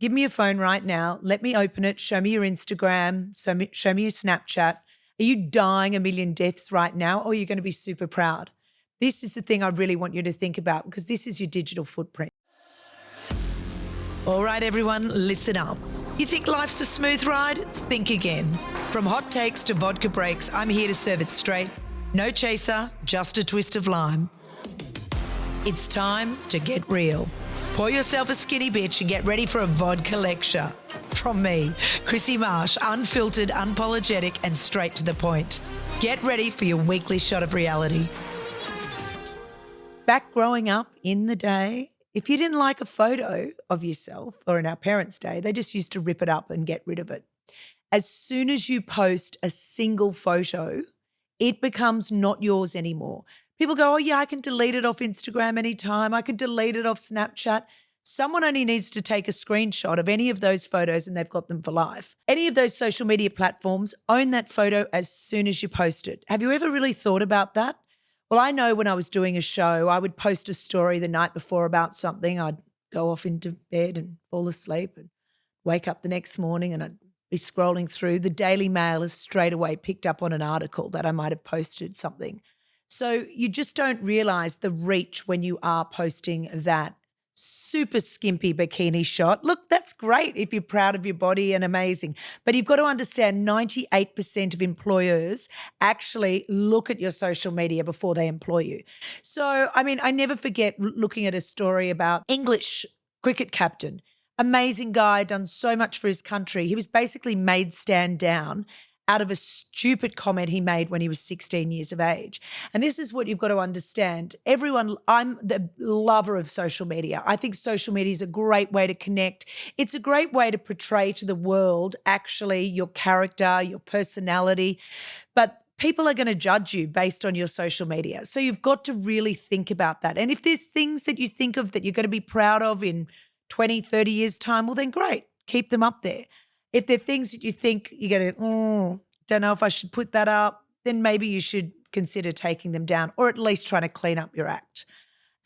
Give me your phone right now. Let me open it. Show me your Instagram. Show me your Snapchat. Are you dying a million deaths right now, or are you going to be super proud? This is the thing I really want you to think about, because this is your digital footprint. All right, everyone, listen up. You think life's a smooth ride? Think again. From hot takes to vodka breaks, I'm here to serve it straight. No chaser, just a twist of lime. It's time to get real. Pour yourself a skinny bitch and get ready for a vodka lecture. From me, Krissy Marsh, unfiltered, unapologetic, and straight to the point. Get ready for your weekly shot of reality. Back growing up in the day, if you didn't like a photo of yourself, or in our parents' day, they just used to rip it up and get rid of it. As soon as you post a single photo, it becomes not yours anymore. People go, oh yeah, I can delete it off Instagram anytime. I can delete it off Snapchat. Someone only needs to take a screenshot of any of those photos and they've got them for life. Any of those social media platforms own that photo as soon as you post it. Have you ever really thought about that? Well, I know when I was doing a show, I would post a story the night before about something. I'd go off into bed and fall asleep and wake up the next morning and I'd be scrolling through. The Daily Mail has straight away picked up on an article that I might have posted something. So you just don't realize the reach when you are posting that super skimpy bikini shot. Look, that's great if you're proud of your body and amazing. But you've got to understand 98% of employers actually look at your social media before they employ you. So, I mean, I never forget looking at a story about English cricket captain. Amazing guy, done so much for his country. He was basically made stand down out of a stupid comment he made when he was 16 years of age. And this is what you've got to understand. I'm the lover of social media. I think social media is a great way to connect. It's a great way to portray to the world actually your character, your personality. But people are going to judge you based on your social media. So you've got to really think about that. And if there's things that you think of that you're going to be proud of in 20, 30 years' time, well, then great. Keep them up there. If there are things that you think you're going to, don't know if I should put that up, then maybe you should consider taking them down or at least trying to clean up your act.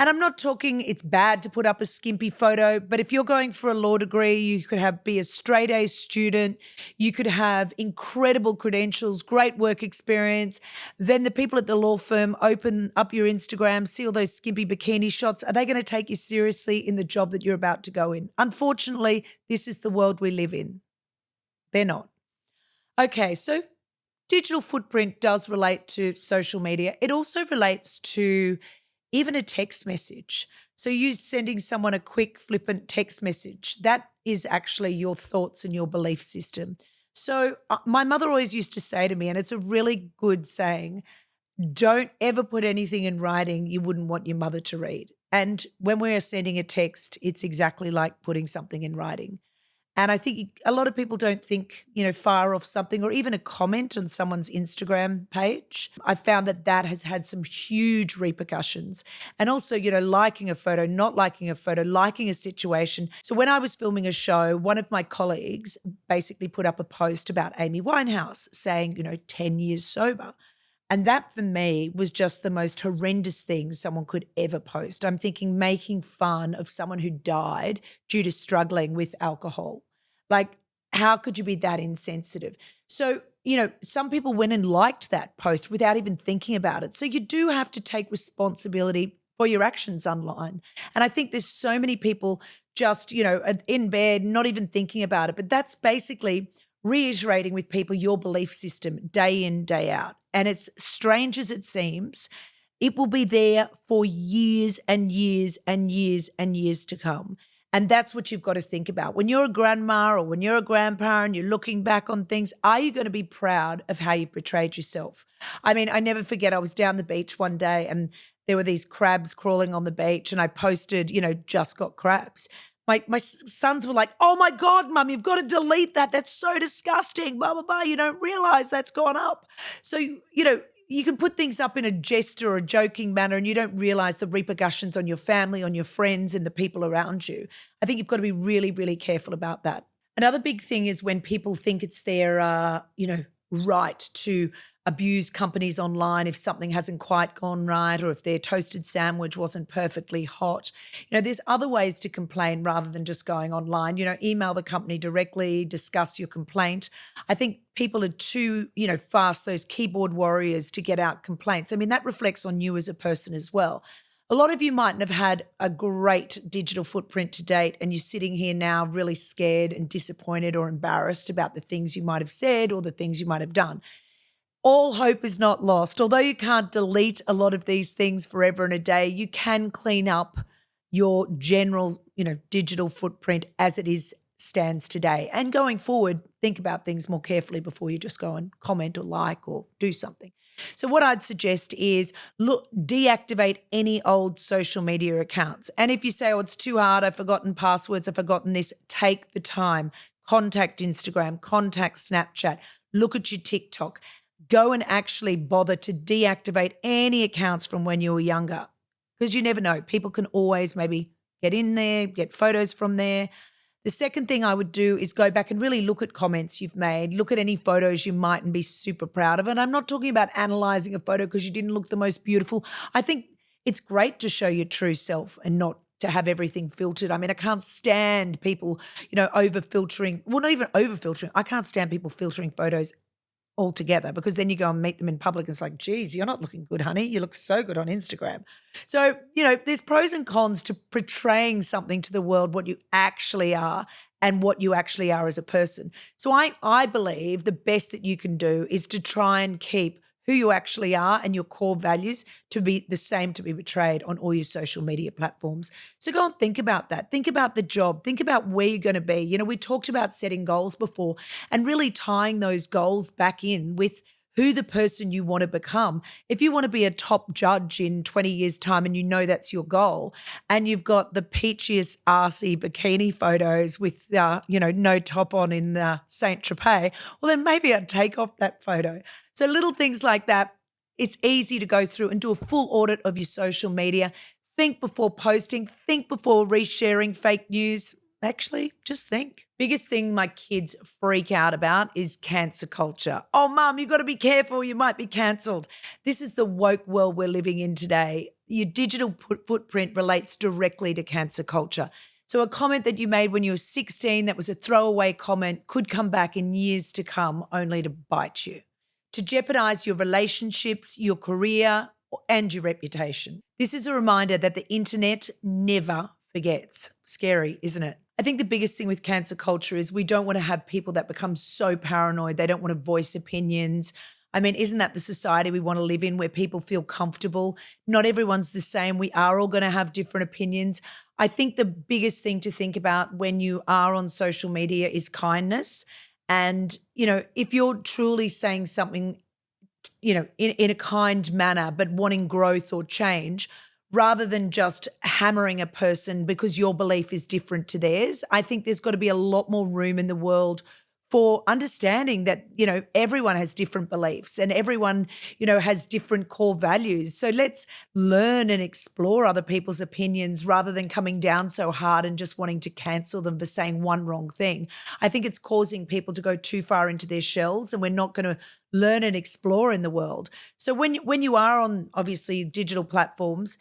And I'm not talking it's bad to put up a skimpy photo, but if you're going for a law degree, you could be a straight A student, you could have incredible credentials, great work experience. Then the people at the law firm open up your Instagram, see all those skimpy bikini shots. Are they going to take you seriously in the job that you're about to go in? Unfortunately, this is the world we live in. They're not. Okay, so digital footprint does relate to social media. It also relates to even a text message. So you sending someone a quick, flippant text message, that is actually your thoughts and your belief system. So my mother always used to say to me, and it's a really good saying, don't ever put anything in writing you wouldn't want your mother to read. And when we are sending a text, it's exactly like putting something in writing. And I think a lot of people don't think, fire off something or even a comment on someone's Instagram page. I found that has had some huge repercussions. And also, liking a photo, not liking a photo, liking a situation. So when I was filming a show, one of my colleagues basically put up a post about Amy Winehouse saying, 10 years sober. And that for me was just the most horrendous thing someone could ever post. I'm thinking making fun of someone who died due to struggling with alcohol. Like, how could you be that insensitive? So, some people went and liked that post without even thinking about it. So you do have to take responsibility for your actions online. And I think there's so many people just, in bed, not even thinking about it. But that's basically reiterating with people your belief system day in, day out. And it's strange as it seems, it will be there for years and years and years and years to come. And that's what you've got to think about. When you're a grandma or when you're a grandpa and you're looking back on things, are you going to be proud of how you portrayed yourself? I mean, I never forget, I was down the beach one day and there were these crabs crawling on the beach and I posted, just got crabs. My sons were like, oh my God, Mum, you've got to delete that. That's so disgusting, blah, blah, blah. You don't realize that's gone up. So, you can put things up in a jest or a joking manner and you don't realize the repercussions on your family, on your friends and the people around you. I think you've got to be really, really careful about that. Another big thing is when people think it's their, right to abuse companies online if something hasn't quite gone right or if their toasted sandwich wasn't perfectly hot. There's other ways to complain rather than just going online. Email the company directly, discuss your complaint. I think people are too, fast, those keyboard warriors, to get out complaints. I mean, that reflects on you as a person as well. A lot of you mightn't have had a great digital footprint to date, and you're sitting here now really scared and disappointed or embarrassed about the things you might have said or the things you might have done. All hope is not lost. Although you can't delete a lot of these things forever and a day, you can clean up your general, digital footprint as it stands today. And going forward, think about things more carefully before you just go and comment or like or do something. So what I'd suggest is deactivate any old social media accounts. And if you say, oh, it's too hard, I've forgotten passwords, I've forgotten this, take the time. Contact Instagram, contact Snapchat, look at your TikTok. Go and actually bother to deactivate any accounts from when you were younger, because you never know. People can always maybe get in there, get photos from there. The second thing I would do is go back and really look at comments you've made, look at any photos you mightn't be super proud of. And I'm not talking about analyzing a photo because you didn't look the most beautiful. I think it's great to show your true self and not to have everything filtered. I mean, I can't stand people, over-filtering. Well, not even over-filtering. I can't stand people filtering photos altogether, because then you go and meet them in public and it's like, geez, you're not looking good, honey. You look so good on Instagram. So, there's pros and cons to portraying something to the world, what you actually are and what you actually are as a person. So I believe the best that you can do is to try and keep who you actually are and your core values to be the same, to be portrayed on all your social media platforms. So go and think about that. Think about the job. Think about where you're going to be. We talked about setting goals before and really tying those goals back in with who the person you want to become. If you want to be a top judge in 20 years' time and that's your goal, and you've got the peachiest arsey bikini photos with, no top on in Saint Tropez, well, then maybe I'd take off that photo. So little things like that, it's easy to go through and do a full audit of your social media. Think before posting, think before resharing fake news. Actually, just think. Biggest thing my kids freak out about is cancer culture. Oh, Mum, you've got to be careful. You might be cancelled. This is the woke world we're living in today. Your digital footprint relates directly to cancer culture. So a comment that you made when you were 16 that was a throwaway comment could come back in years to come only to bite you, to jeopardize your relationships, your career, and your reputation. This is a reminder that the internet never forgets. Scary, isn't it? I think the biggest thing with cancer culture is we don't want to have people that become so paranoid. They don't want to voice opinions. I mean, isn't that the society we want to live in, where people feel comfortable? Not everyone's the same. We are all going to have different opinions. I think the biggest thing to think about when you are on social media is kindness. And, if you're truly saying something, in a kind manner, but wanting growth or change, rather than just hammering a person because your belief is different to theirs, I think there's got to be a lot more room in the world for understanding that, everyone has different beliefs and everyone, has different core values. So let's learn and explore other people's opinions rather than coming down so hard and just wanting to cancel them for saying one wrong thing. I think it's causing people to go too far into their shells, and we're not going to learn and explore in the world. So when you are on, obviously, digital platforms,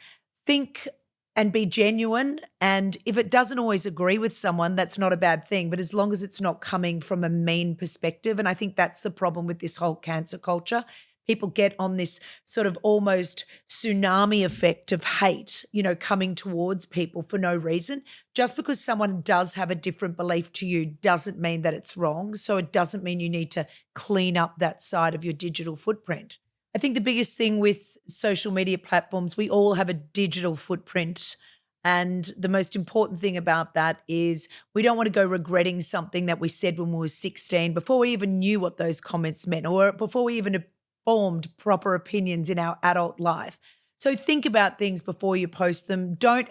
think and be genuine. And if it doesn't always agree with someone, that's not a bad thing. But as long as it's not coming from a mean perspective, and I think that's the problem with this whole cancer culture. People get on this sort of almost tsunami effect of hate, coming towards people for no reason. Just because someone does have a different belief to you doesn't mean that it's wrong. So it doesn't mean you need to clean up that side of your digital footprint. I think the biggest thing with social media platforms, we all have a digital footprint. And the most important thing about that is we don't want to go regretting something that we said when we were 16 before we even knew what those comments meant, or before we even formed proper opinions in our adult life. So think about things before you post them. Don't,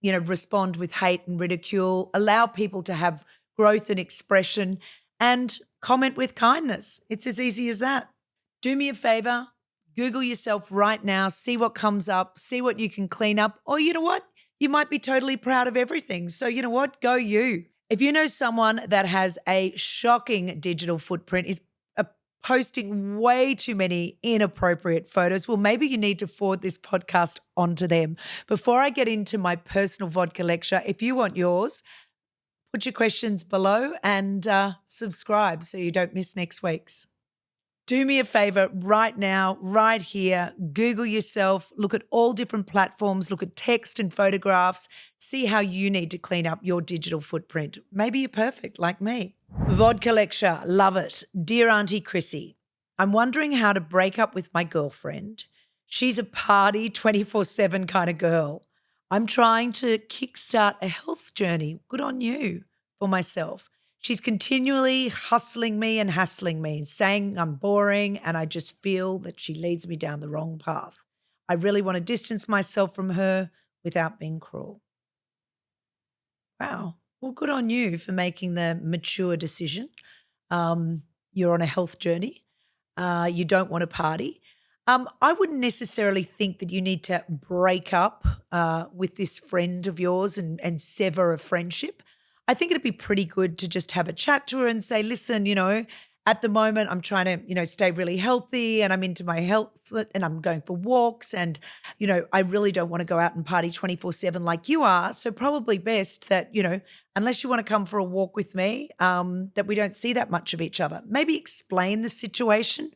respond with hate and ridicule. Allow people to have growth and expression, and comment with kindness. It's as easy as that. Do me a favor. Google yourself right now, see what comes up, see what you can clean up. Or you know what? You might be totally proud of everything. So you know what? Go you. If you know someone that has a shocking digital footprint, is posting way too many inappropriate photos. Well, maybe you need to forward this podcast onto them. Before I get into my personal vodka lecture, if you want yours, put your questions below and subscribe so you don't miss next week's. Do me a favor right now, right here, Google yourself, look at all different platforms, look at text and photographs, see how you need to clean up your digital footprint. Maybe you're perfect like me. Vodka lecture, love it. Dear Auntie Krissy, I'm wondering how to break up with my girlfriend. She's a party 24/7 kind of girl. I'm trying to kickstart a health journey. Good on you for myself. She's continually hustling me and hassling me, saying I'm boring, and I just feel that she leads me down the wrong path. I really want to distance myself from her without being cruel. Wow. Well, good on you for making the mature decision. You're on a health journey. You don't want to party. I wouldn't necessarily think that you need to break up with this friend of yours and sever a friendship. I think it'd be pretty good to just have a chat to her and say, listen, at the moment I'm trying to, stay really healthy and I'm into my health and I'm going for walks and, I really don't want to go out and party 24/7 like you are. So probably best that, unless you want to come for a walk with me, that we don't see that much of each other. Maybe explain the situation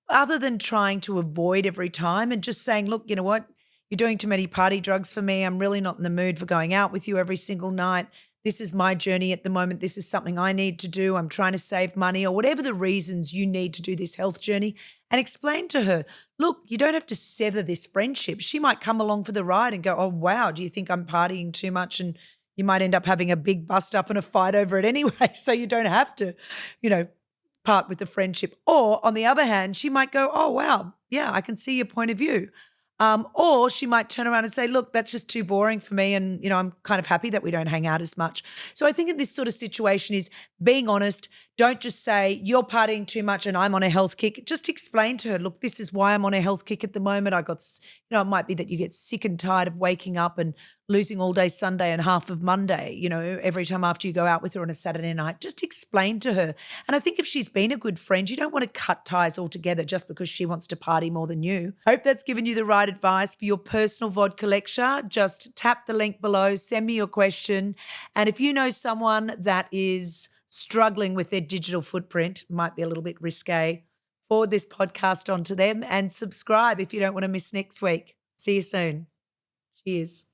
other than trying to avoid every time and just saying, look, you know what? You're doing too many party drugs for me. I'm really not in the mood for going out with you every single night. This is my journey at the moment. This is something I need to do. I'm trying to save money or whatever the reasons you need to do this health journey, and explain to her, look, you don't have to sever this friendship. She might come along for the ride and go, oh, wow, do you think I'm partying too much? And you might end up having a big bust up and a fight over it anyway. So you don't have to, part with the friendship. Or on the other hand, she might go, oh, wow, yeah, I can see your point of view. Or she might turn around and say, look, that's just too boring for me and, I'm kind of happy that we don't hang out as much. So I think in this sort of situation is being honest. Don't just say you're partying too much and I'm on a health kick. Just explain to her, look, this is why I'm on a health kick at the moment. It might be that you get sick and tired of waking up and losing all day Sunday and half of Monday, every time after you go out with her on a Saturday night. Just explain to her. And I think if she's been a good friend, you don't want to cut ties altogether just because she wants to party more than you. Hope that's given you the right advice for your personal vodka lecture. Just tap the link below, send me your question. And if you know someone that is struggling with their digital footprint, might be a little bit risque, forward this podcast onto them and subscribe if you don't want to miss next week. See you soon. Cheers.